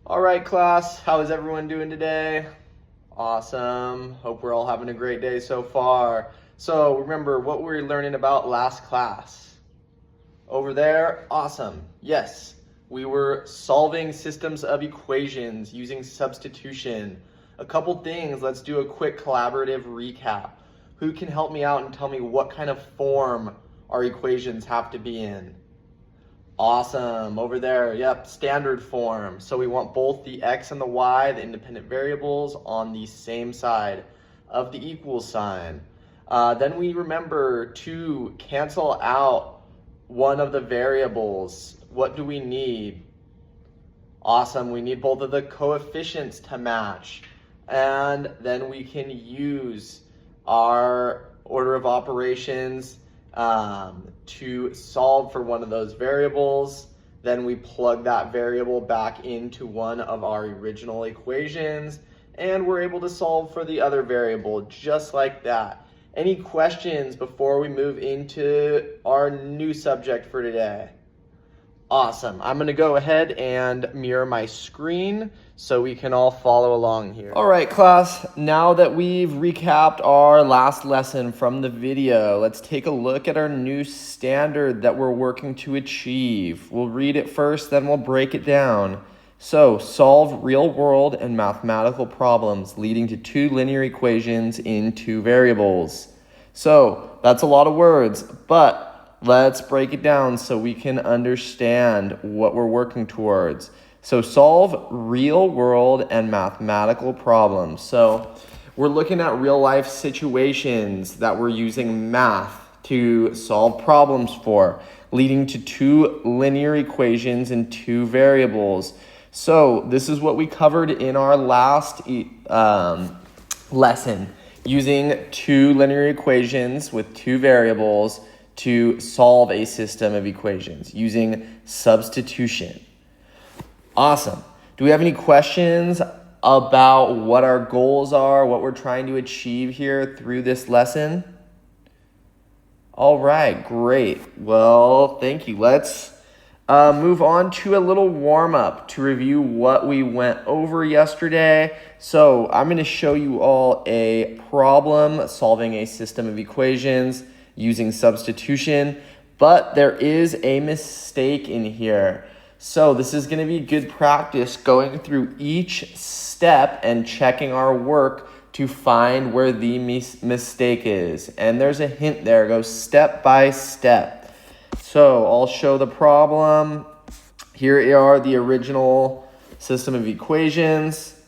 All right, class, how is everyone doing today? Awesome. Hope we're all having a great day so far. So remember what we were learning about last class. Over there, awesome. Yes, we were solving systems of equations using substitution. A couple things, let's do a quick collaborative recap. Who can help me out and tell me what kind of form our equations have to be in? Awesome, over there, yep, standard form. So we want both the x and the y, the independent variables, on the same side of the equal sign. Then we remember to cancel out one of the variables. What do we need? Awesome, we need both of the coefficients to match. And then we can use our order of operations to solve for one of those variables. Then we plug that variable back into one of our original equations, and we're able to solve for the other variable just like that. Any questions before we move into our new subject for today? Awesome. I'm going to go ahead and mirror my screen so we can all follow along here. All right, class, now that we've recapped our last lesson from the video, let's take a look at our new standard that we're working to achieve. We'll read it first, then we'll break it down. So, solve real-world and mathematical problems leading to two linear equations in two variables. So, that's a lot of words, but let's break it down so we can understand what we're working towards. So solve real world and mathematical problems. So we're looking at real life situations that we're using math to solve problems for, leading to two linear equations and two variables. So this is what we covered in our last lesson, using two linear equations with two variables to solve a system of equations using substitution. Awesome. Do we have any questions about what our goals are, what we're trying to achieve here through this lesson? All right, great. Well, thank you. Let's move on to a little warm-up to review what we went over yesterday. So I'm going to show you all a problem solving a system of equations using substitution, but there is a mistake in here. So this is going to be good practice going through each step and checking our work to find where the mistake is. And there's a hint there, go step by step. So I'll show the problem. Here are the original system of equations.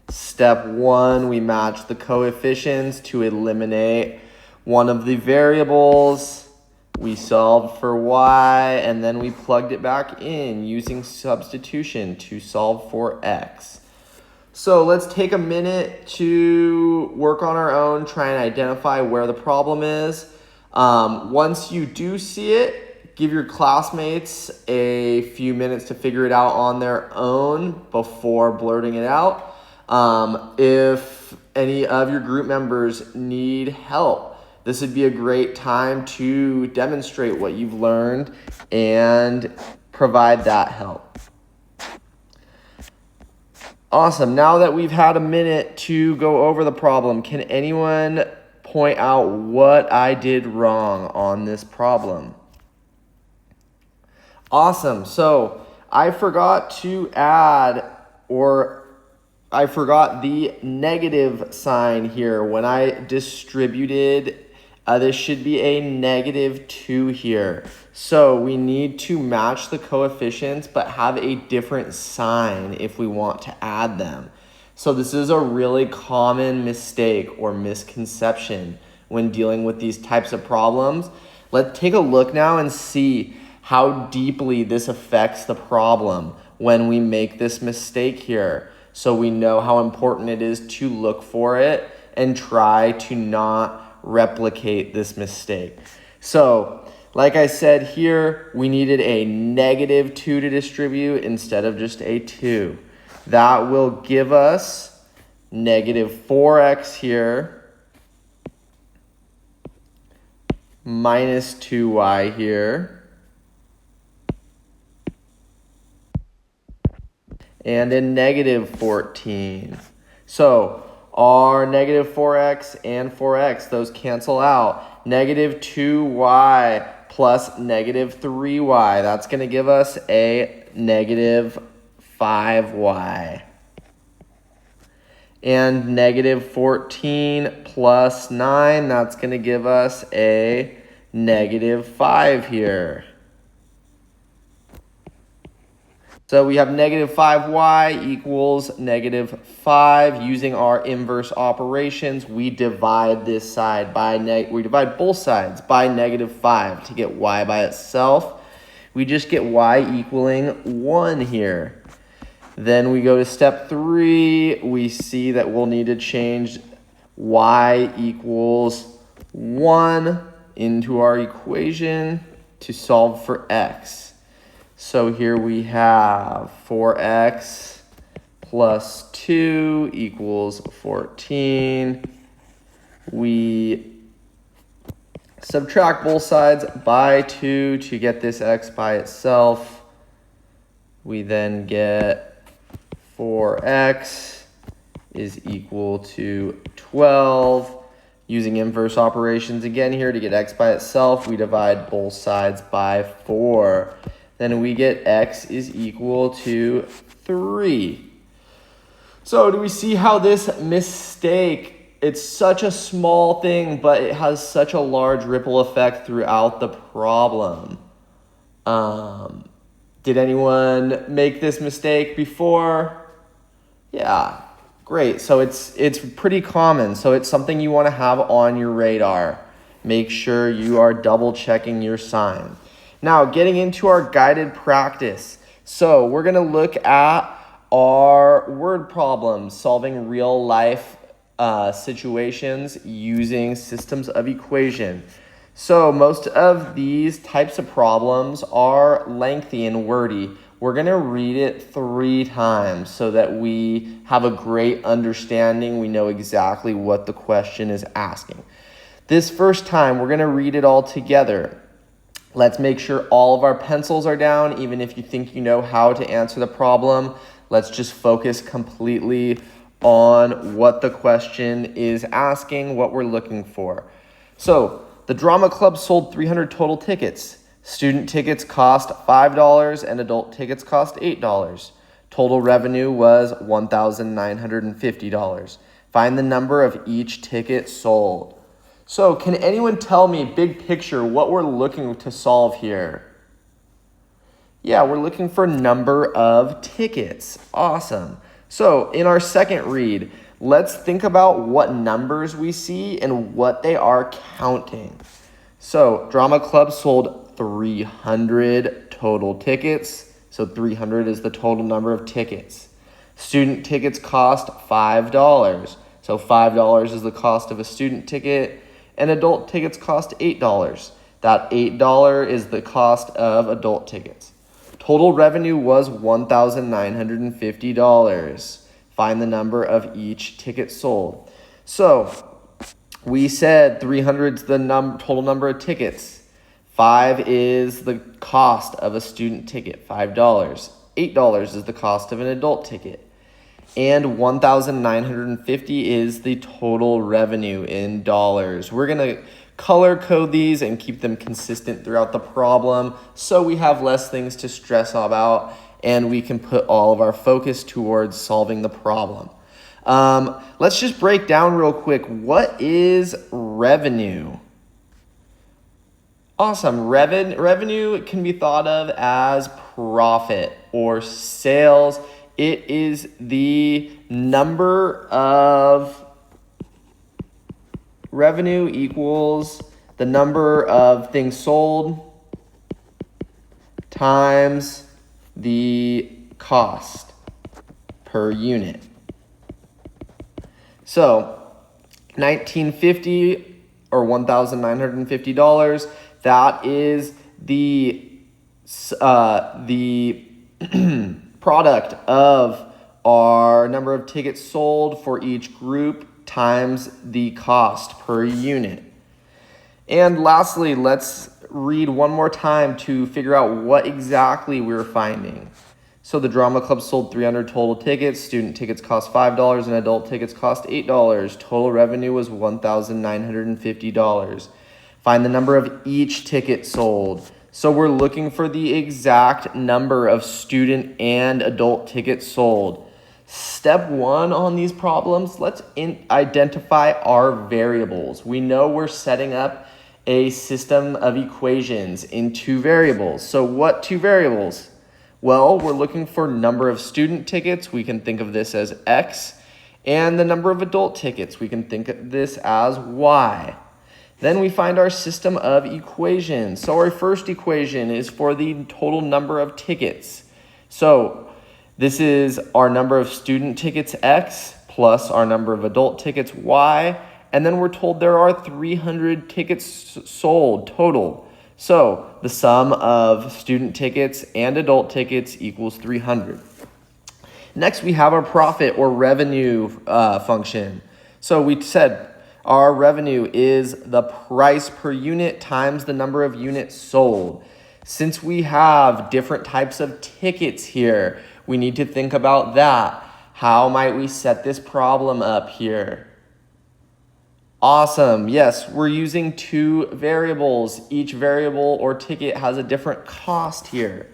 Step 1, we match the coefficients to eliminate one of the variables. We solved for y, and then we plugged it back in using substitution to solve for x. So let's take a minute to work on our own, try and identify where the problem is. Once you do see it, give your classmates a few minutes to figure it out on their own before blurting it out. If any of your group members need help, this would be a great time to demonstrate what you've learned and provide that help. Awesome. Now that we've had a minute to go over the problem, can anyone point out what I did wrong on this problem? Awesome. So I forgot to add, or I forgot the negative sign here when I distributed. This should be a -2 here. So we need to match the coefficients but have a different sign if we want to add them. So this is a really common mistake or misconception when dealing with these types of problems. Let's take a look now and see how deeply this affects the problem when we make this mistake here. So we know how important it is to look for it and try to not replicate this mistake. So, like I said here, we needed a -2 to distribute instead of just a 2. That will give us -4x here, minus 2y here, and a negative 14. So our negative 4x and 4x, those cancel out. Negative 2y plus negative 3y. That's going to give us a negative 5y. And negative 14 plus 9, that's going to give us a negative 5 here. So we have negative 5y equals negative 5. Using our inverse operations, we divide this side by we divide both sides by negative 5 to get y by itself. We just get y equaling 1 here. Then we go to step 3. We see that we'll need to change y equals 1 into our equation to solve for x. So here we have 4x plus 2 equals 14. We subtract both sides by 2 to get this x by itself. We then get 4x is equal to 12. Using inverse operations again here to get x by itself, we divide both sides by 4. Then we get x is equal to 3. So do we see how this mistake, it's such a small thing, but it has such a large ripple effect throughout the problem? Did anyone make this mistake before? Yeah, great. So it's pretty common. So it's something you want to have on your radar. Make sure you are double checking your sign. Now, getting into our guided practice. So we're going to look at our word problems, solving real life situations using systems of equation. So most of these types of problems are lengthy and wordy. We're going to read it 3 times so that we have a great understanding. We know exactly what the question is asking. This first time, we're going to read it all together. Let's make sure all of our pencils are down. Even if you think you know how to answer the problem, let's just focus completely on what the question is asking, what we're looking for. So the drama club sold 300 total tickets. Student tickets cost $5 and adult tickets cost $8. Total revenue was $1,950. Find the number of each ticket sold. So can anyone tell me, big picture, what we're looking to solve here? Yeah, we're looking for number of tickets. Awesome. So in our second read, let's think about what numbers we see and what they are counting. So drama club sold 300 total tickets. So 300 is the total number of tickets. Student tickets cost $5. So $5 is the cost of a student ticket. And adult tickets cost $8. That $8 is the cost of adult tickets. Total revenue was $1,950. Find the number of each ticket sold. So we said 300 is the total number of tickets. 5 is the cost of a student ticket, $5. $8 is the cost of an adult ticket. And $1,950 is the total revenue in dollars. We're going to color code these and keep them consistent throughout the problem so we have less things to stress about and we can put all of our focus towards solving the problem. Let's just break down real quick. What is revenue? Awesome. Revenue can be thought of as profit or sales. It is the number of revenue equals the number of things sold times the cost per unit. So $1,950 or $1,950, that is the product of our number of tickets sold for each group times the cost per unit. And lastly, let's read one more time to figure out what exactly we're finding. So the drama club sold 300 total tickets. Student tickets cost $5 and adult tickets cost $8. Total revenue was $1,950. Find the number of each ticket sold. So we're looking for the exact number of student and adult tickets sold. Step one on these problems, let's identify our variables. We know we're setting up a system of equations in two variables. So what two variables? Well, we're looking for number of student tickets. We can think of this as X. And the number of adult tickets. We can think of this as Y. Then we find our system of equations. So our first equation is for the total number of tickets. So this is our number of student tickets X plus our number of adult tickets Y. And then we're told there are 300 tickets sold total. So the sum of student tickets and adult tickets equals 300. Next, we have our profit or revenue function. So we said our revenue is the price per unit times the number of units sold. Since we have different types of tickets here, we need to think about that. How might we set this problem up here? Awesome. Yes, we're using two variables. Each variable or ticket has a different cost here.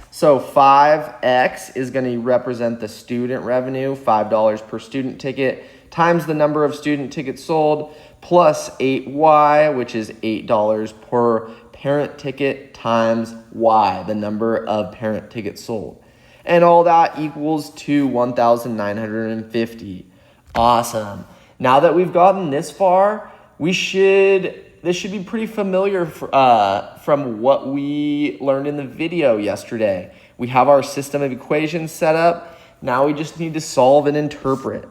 So 5X is going to represent the student revenue, $5 per student ticket, times the number of student tickets sold, plus 8Y, which is $8 per parent ticket, times Y, the number of parent tickets sold. And all that equals to 1,950. Awesome. Now that we've gotten this far, this should be pretty familiar from what we learned in the video yesterday. We have our system of equations set up. Now we just need to solve and interpret.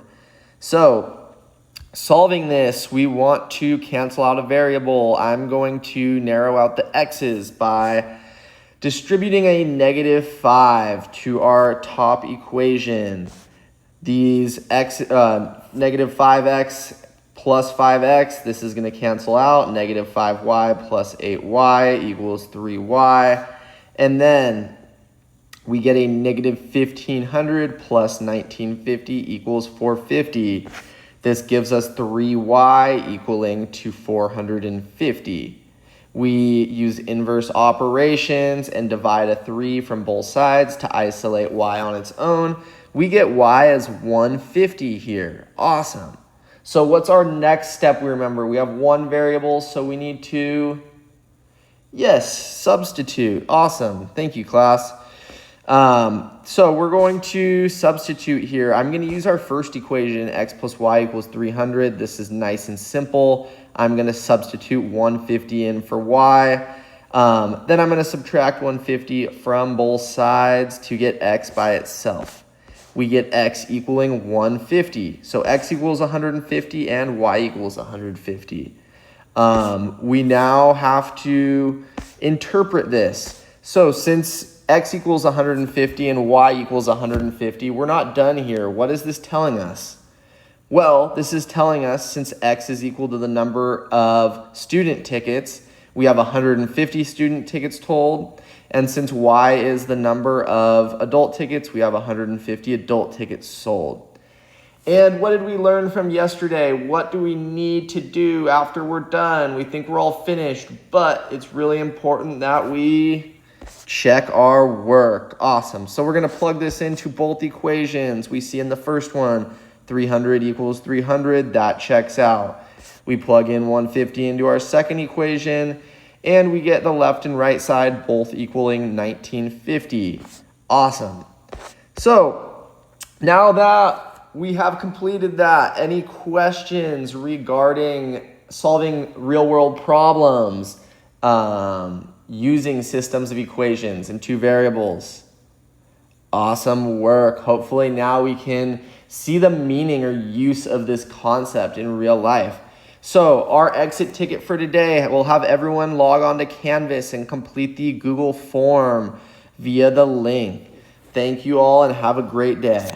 So solving this, we want to cancel out a variable. I'm going to narrow out the x's by distributing a -5 to our top equation. These negative 5x plus 5x, this is going to cancel out. Negative 5y plus 8y equals 3y. And then we get a negative 1,500 plus 1,950 equals 450. This gives us 3y equaling to 450. We use inverse operations and divide a 3 from both sides to isolate y on its own. We get y as 150 here. Awesome. So what's our next step? We remember we have one variable, so we need to, yes, substitute. Awesome. Thank you, class. So we're going to substitute here. I'm going to use our first equation, x plus y equals 300. This is nice and simple. I'm going to substitute 150 in for y. Then I'm going to subtract 150 from both sides to get x by itself. We get x equaling 150. So x equals 150 and y equals 150. We now have to interpret this. So since x equals 150 and y equals 150, we're not done here. What is this telling us? Well, this is telling us since x is equal to the number of student tickets, we have 150 student tickets told. And since y is the number of adult tickets, we have 150 adult tickets sold. And what did we learn from yesterday? What do we need to do after we're done? We think we're all finished, but it's really important that we check our work. Awesome. So we're going to plug this into both equations. We see in the first one, 300 equals 300. That checks out. We plug in 150 into our second equation, and we get the left and right side both equaling 1950. Awesome. So now that we have completed that, any questions regarding solving real-world problems using systems of equations and two variables? Awesome work. Hopefully now we can see the meaning or use of this concept in real life. So our exit ticket for today, we'll have everyone log on to Canvas and complete the Google form via the link. Thank you all and have a great day.